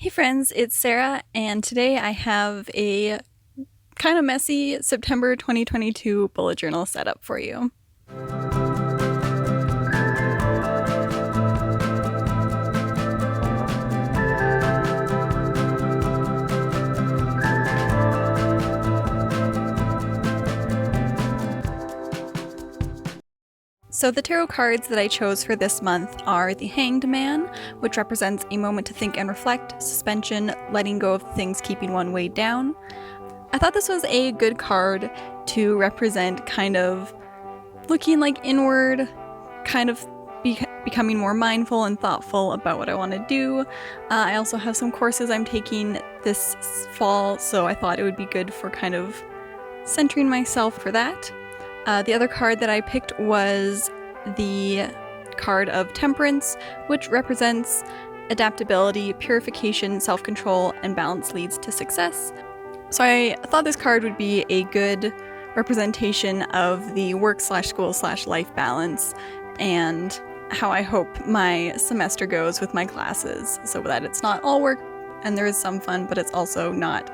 Hey friends, it's Sarah, and today I have a kind of messy September 2022 bullet journal setup for you. So the tarot cards that I chose for this month are the Hanged Man, which represents a moment to think and reflect, suspension, letting go of things keeping one weighed down. I thought this was a good card to represent kind of looking like inward, kind of becoming more mindful and thoughtful about what I want to do. I also have some courses I'm taking this fall, so I thought it would be good for kind of centering myself for that. The other card that I picked was the card of Temperance, which represents adaptability, purification, self-control, and balance leads to success. So I thought this card would be a good representation of the work/school/life balance and how I hope my semester goes with my classes, so that it's not all work and there is some fun, but it's also not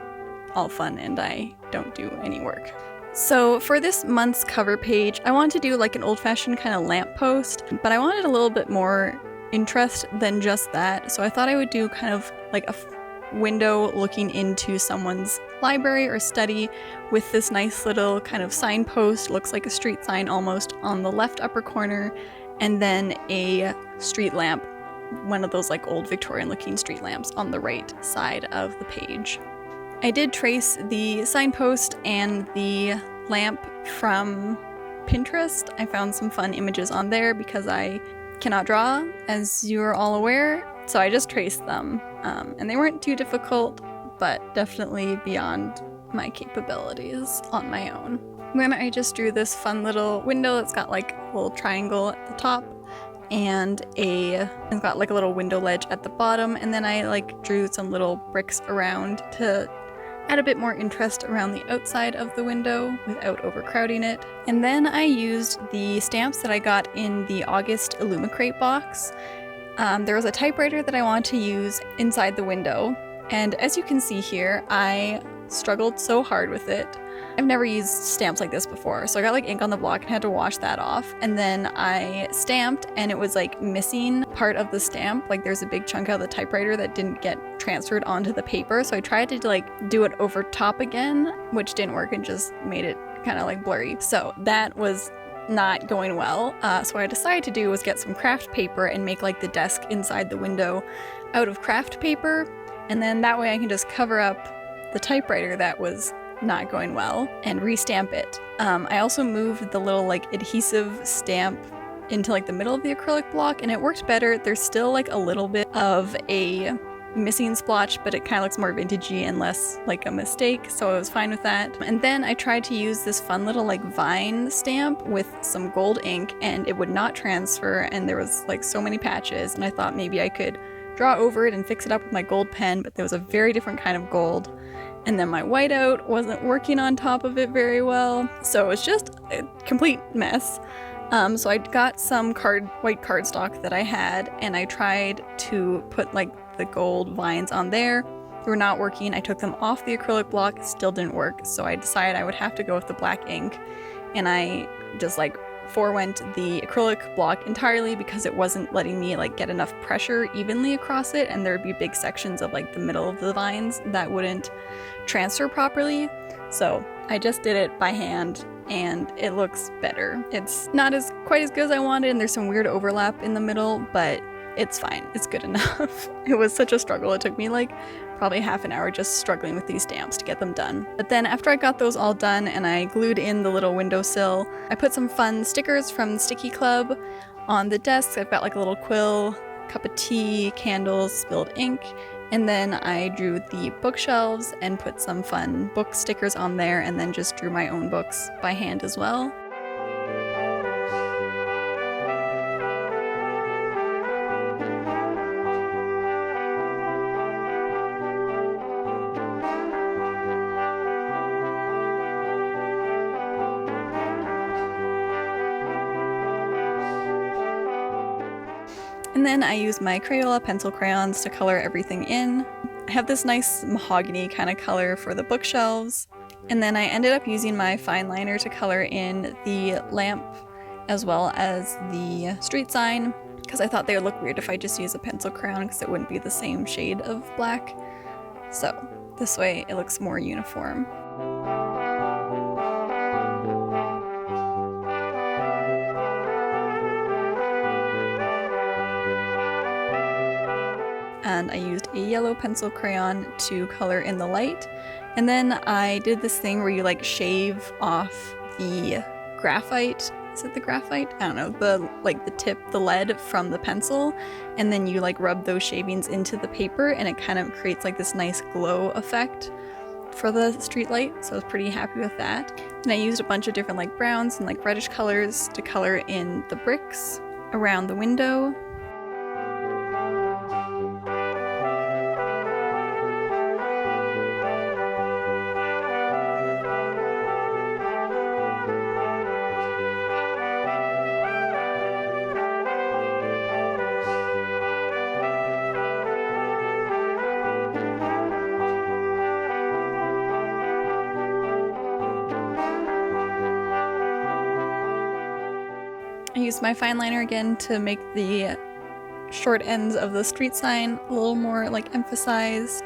all fun and I don't do any work. So for this month's cover page, I wanted to do like an old-fashioned kind of lamppost, but I wanted a little bit more interest than just that. So I thought I would do kind of like a window looking into someone's library or study with this nice little kind of signpost, looks like a street sign almost, on the left upper corner, and then a street lamp, one of those like old Victorian looking street lamps on the right side of the page. I did trace the signpost and the lamp from Pinterest. I found some fun images on there because I cannot draw, as you're all aware, so I just traced them. And they weren't too difficult, but definitely beyond my capabilities on my own. Then I just drew this fun little window that's got like a little triangle at the top and it's got like a little window ledge at the bottom, and then I like drew some little bricks around to add a bit more interest around the outside of the window without overcrowding it. And then I used the stamps that I got in the August Illumicrate box. There was a typewriter that I wanted to use inside the window, and as you can see here, I struggled so hard with it. I've never used stamps like this before, so I got like ink on the block and had to wash that off, and then I stamped and it was like missing part of the stamp, like there's a big chunk out of the typewriter that didn't get transferred onto the paper, so I tried to like do it over top again, which didn't work and just made it kind of like blurry, so that was not going well. So what I decided to do was get some craft paper and make like the desk inside the window out of craft paper, and then that way I can just cover up the typewriter that was not going well and restamp it. I also moved the little like adhesive stamp into like the middle of the acrylic block and it worked better. There's still like a little bit of a missing splotch, but it kind of looks more vintagey and less like a mistake, so I was fine with that. And then I tried to use this fun little like vine stamp with some gold ink and it would not transfer, and there was like so many patches, and I thought maybe I could draw over it and fix it up with my gold pen, but there was a very different kind of gold. And then my whiteout wasn't working on top of it very well, so it was just a complete mess. So I got some white cardstock that I had, and I tried to put like the gold vines on there. They were not working. I took them off the acrylic block, it still didn't work, so I decided I would have to go with the black ink, and I just like forewent the acrylic block entirely because it wasn't letting me like get enough pressure evenly across it, and there would be big sections of like the middle of the vines that wouldn't transfer properly. So I just did it by hand and it looks better. It's not quite as good as I wanted, and there's some weird overlap in the middle, but it's fine. It's good enough. It was such a struggle. It took me like probably half an hour just struggling with these stamps to get them done. But then after I got those all done and I glued in the little windowsill, I put some fun stickers from Sticky Club on the desk. I've got like a little quill, cup of tea, candles, spilled ink, and then I drew the bookshelves and put some fun book stickers on there, and then just drew my own books by hand as well. And then I used my Crayola pencil crayons to color everything in. I have this nice mahogany kind of color for the bookshelves. And then I ended up using my fine liner to color in the lamp as well as the street sign, because I thought they would look weird if I just use a pencil crayon because it wouldn't be the same shade of black. So this way it looks more uniform. And I used a yellow pencil crayon to color in the light. And then I did this thing where you like shave off the graphite. Is it the graphite? I don't know, the tip, the lead from the pencil, and then you like rub those shavings into the paper and it kind of creates like this nice glow effect for the street light. So I was pretty happy with that. And I used a bunch of different like browns and like reddish colors to color in the bricks around the window. I used my fine liner again to make the short ends of the street sign a little more like emphasized,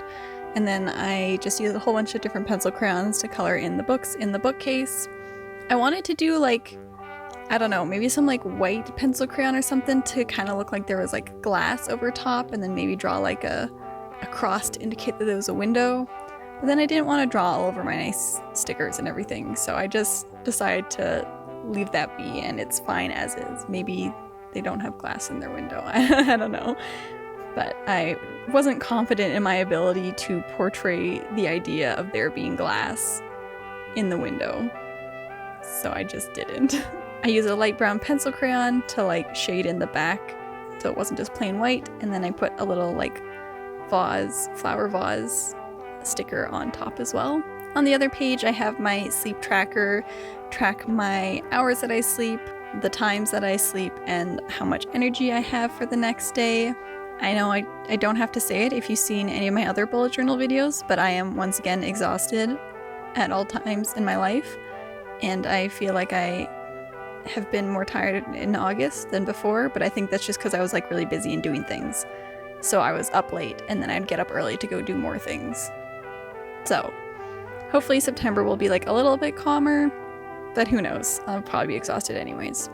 and then I just used a whole bunch of different pencil crayons to color in the books in the bookcase. I wanted to do like, I don't know, maybe some like white pencil crayon or something to kind of look like there was like glass over top, and then maybe draw like a cross to indicate that there was a window. But then I didn't want to draw all over my nice stickers and everything, so I just decided to leave that be, and it's fine as is. Maybe they don't have glass in their window. I don't know. But I wasn't confident in my ability to portray the idea of there being glass in the window, so I just didn't. I used a light brown pencil crayon to like shade in the back so it wasn't just plain white, and then I put a little like flower vase sticker on top as well. On the other page I have my sleep tracker, track my hours that I sleep, the times that I sleep, and how much energy I have for the next day. I know I don't have to say it if you've seen any of my other bullet journal videos, but I am once again exhausted at all times in my life, and I feel like I have been more tired in August than before, but I think that's just because I was like really busy and doing things. So I was up late and then I'd get up early to go do more things. So hopefully September will be like a little bit calmer, but who knows? I'll probably be exhausted anyways.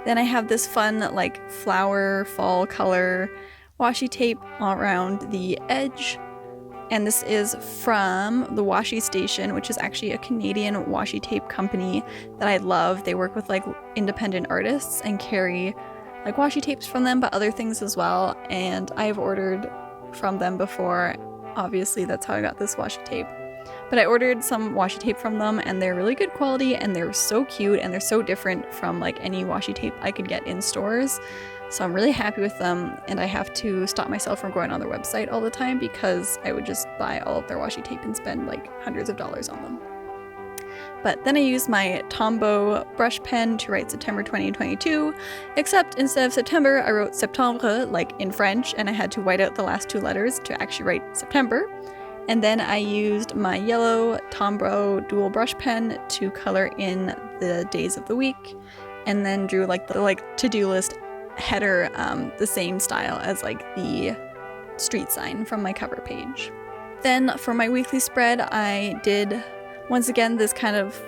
Then I have this fun like flower fall color washi tape all around the edge. And this is from the Washi Station, which is actually a Canadian washi tape company that I love. They work with like independent artists and carry like washi tapes from them, but other things as well. And I've ordered from them before. Obviously, that's how I got this washi tape. But I ordered some washi tape from them, and they're really good quality, and they're so cute, and they're so different from like any washi tape I could get in stores. So I'm really happy with them, and I have to stop myself from going on their website all the time because I would just buy all of their washi tape and spend like hundreds of dollars on them. But then I used my Tombow brush pen to write September 2022, except instead of September, I wrote Septembre, like in French, and I had to white out the last two letters to actually write September. And then I used my yellow Tombow dual brush pen to color in the days of the week, and then drew like the to-do list header, the same style as like the street sign from my cover page. Then for my weekly spread, I did once again this kind of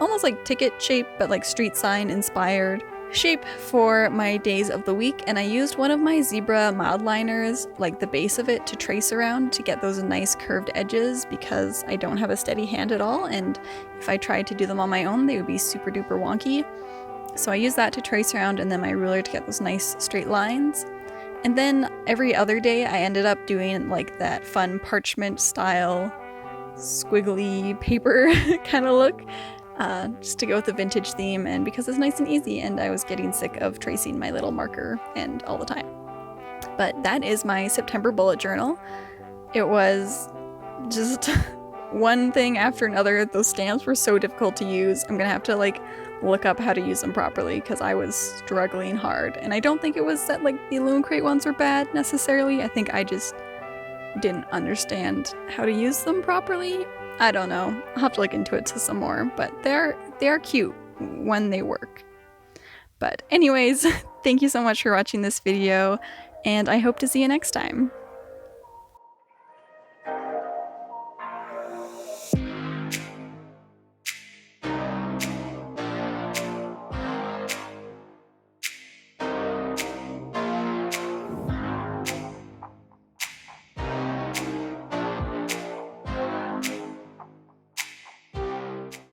almost like ticket shape, but like street sign inspired shape for my days of the week, and I used one of my zebra mild liners, like the base of it, to trace around to get those nice curved edges because I don't have a steady hand at all, and if I tried to do them on my own they would be super duper wonky. So I used that to trace around, and then my ruler to get those nice straight lines. And then every other day I ended up doing like that fun parchment style squiggly paper kind of look, just to go with the vintage theme, and because it's nice and easy, and I was getting sick of tracing my little marker and all the time. But that is my September bullet journal. It was just one thing after another. Those stamps were so difficult to use. I'm gonna have to like look up how to use them properly because I was struggling hard. And I don't think it was that like the Loot Crate ones were bad necessarily. I think I just didn't understand how to use them properly. I don't know. I'll have to look into it some more, but they are cute when they work. But anyways, thank you so much for watching this video, and I hope to see you next time.